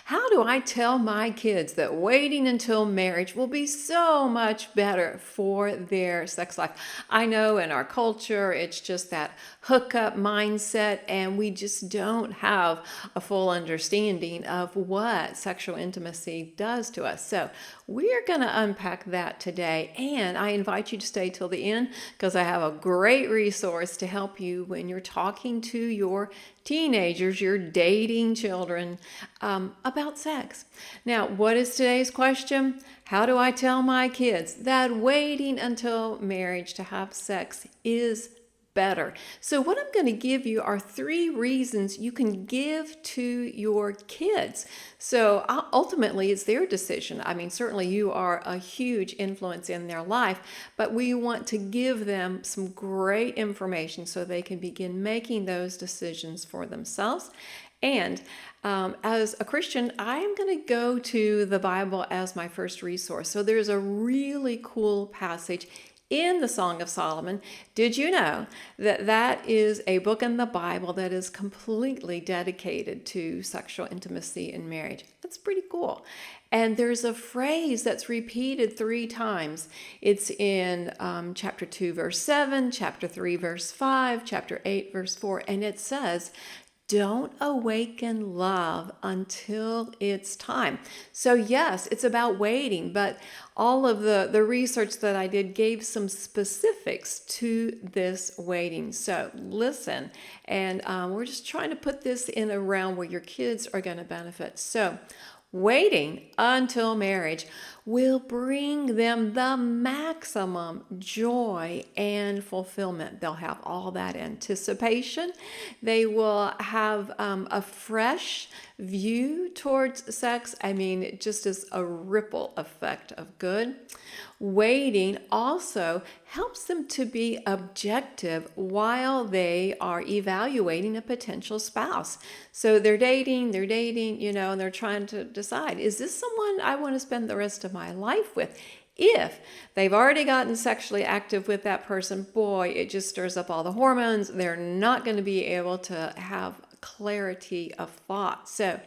How do I tell my kids that waiting until marriage will be so much better for their sex life? I know in our culture, it's just that hookup mindset, and we just don't have a full understanding of what sexual intimacy does to us. So, we're going to unpack that today, and I invite you to stay till the end because I have a great resource to help you when you're talking to your teenagers, your dating children, about sex. Now, what is today's question? How do I tell my kids that waiting until marriage to have sex is better? So, what I'm going to give you are 3 reasons you can give to your kids. So, ultimately, it's their decision. I mean, certainly you are a huge influence in their life, but we want to give them some great information so they can begin making those decisions for themselves. And as a Christian, I'm going to go to the Bible as my first resource. So, there's a really cool passage in the Song of Solomon. Did you know that that is a book in the Bible that is completely dedicated to sexual intimacy in marriage? That's pretty cool. And there's a phrase that's repeated 3 times. It's in chapter 2, verse 7, chapter 3, verse 5, chapter 8, verse 4, and it says, don't awaken love until it's time. So yes, it's about waiting, but all of the research that I did gave some specifics to this waiting. So listen, and we're just trying to put this in a realm where your kids are going to benefit. So waiting until marriage will bring them the maximum joy and fulfillment. They'll have all that anticipation. They will have a fresh view towards sex. I mean, it just is a ripple effect of good. Waiting also helps them to be objective while they are evaluating a potential spouse. So they're dating, and they're trying to decide, is this someone I want to spend the rest of my life with? If they've already gotten sexually active with that person, boy, it just stirs up all the hormones. They're not going to be able to have clarity of thought. So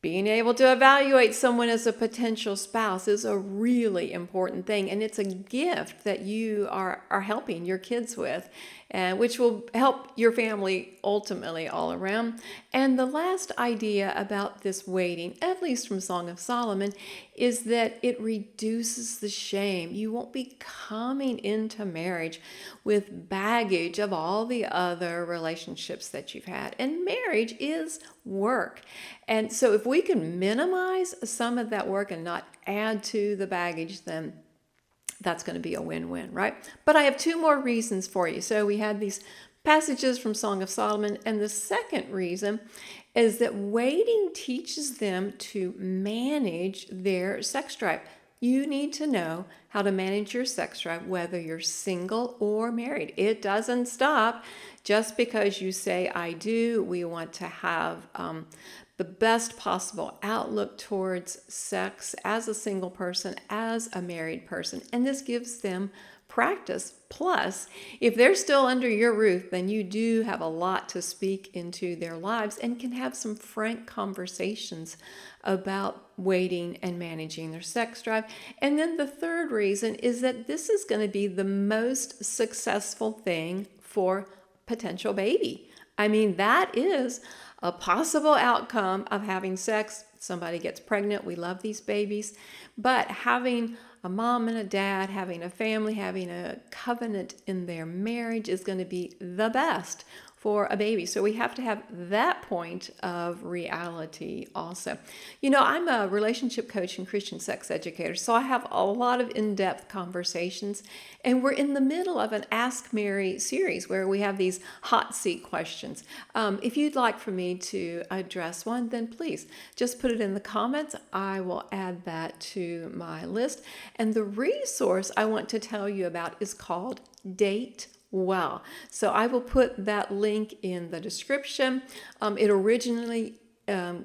being able to evaluate someone as a potential spouse is a really important thing, and it's a gift that you are helping your kids with, which will help your family ultimately all around. And the last idea about this waiting, at least from Song of Solomon, is that it reduces the shame. You won't be coming into marriage with baggage of all the other relationships that you've had. And marriage is work. And so if we can minimize some of that work and not add to the baggage, then that's going to be a win-win, right? But I have 2 more reasons for you. So we had these passages from Song of Solomon, and the second reason is that waiting teaches them to manage their sex drive. You need to know how to manage your sex drive, whether you're single or married. It doesn't stop just because you say, I do. We want to have the best possible outlook towards sex as a single person, as a married person. And this gives them practice. Plus, if they're still under your roof, then you do have a lot to speak into their lives and can have some frank conversations about waiting and managing their sex drive. And then the third reason is that this is going to be the most successful thing for potential baby. I mean, that is a possible outcome of having sex. Somebody gets pregnant. We love these babies. But having a mom and a dad, having a family, having a covenant in their marriage is going to be the best for a baby. So we have to have that point of reality also. I'm a relationship coach and Christian sex educator, so I have a lot of in-depth conversations, and we're in the middle of an Ask Mary series where we have these hot seat questions. If you'd like for me to address one, then please just put it in the comments. I will add that to my list. And the resource I want to tell you about is called Date Well. So I will put that link in the description. It originally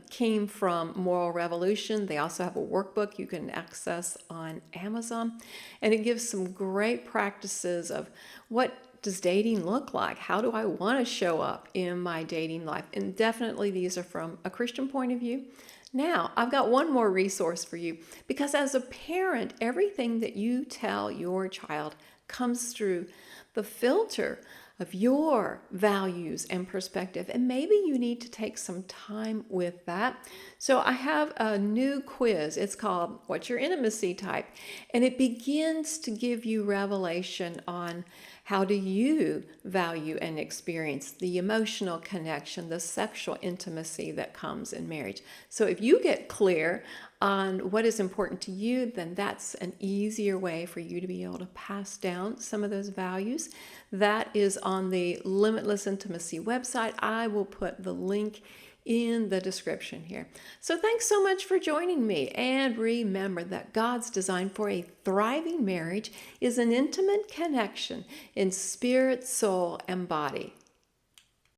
came from Moral Revolution. They also have a workbook you can access on Amazon, and it gives some great practices of what what does dating look like? How do I want to show up in my dating life? And definitely these are from a Christian point of view. Now, I've got one more resource for you, because as a parent, everything that you tell your child comes through the filter of your values and perspective. And maybe you need to take some time with that. So I have a new quiz. It's called What's Your Intimacy Type? And it begins to give you revelation on how do you value and experience the emotional connection, the sexual intimacy that comes in marriage. So if you get clear on what is important to you, then that's an easier way for you to be able to pass down some of those values. That is on the Limitless Intimacy website. I will put the link in the description here. So thanks so much for joining me. And remember that God's design for a thriving marriage is an intimate connection in spirit, soul, and body.